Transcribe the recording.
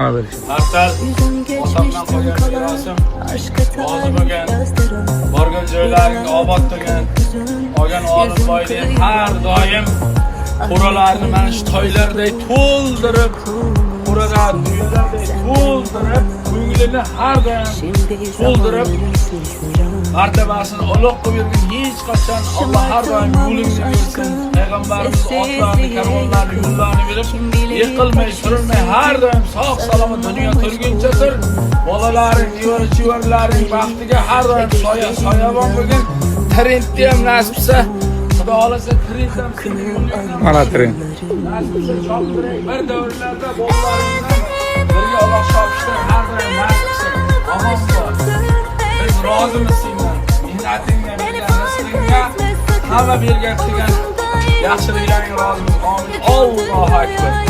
Artal otamdan qolgan merosim rozi bo'lgan, borgan joylaringni obod qilgan, olgan olim boylik har doim qo'ralarni mana shu toylarday to'ldirib, qo'ralar uylarday to'ldirib, ko'nglini har doim to'ldirib, martabasini ulug' qilib yurgan, hech qachon Alloh har doim yo'lingni bersin. Payg'ambarimiz otlarni, karvonlarni yo'llarini berib, yiqilmay, surilmay har doim sog' salomat dunyo turguncha tur. Bolalaring, nevara-chevaralaring baxtiga har doim soyabon bo'lgan. Trendni ham nasibsa, Xudo xolasa trenddan Mana trend. nasibsa choptirib bir davrlarda bolalaringdan birga Alloh shopishlar har doim nasibsa. Omon bo'l. Biz rozimiz sendan. Minnatingga, rizqingga hamma bergan degan yaxshiliklaring rozimiz. Amin. Allohu akbar.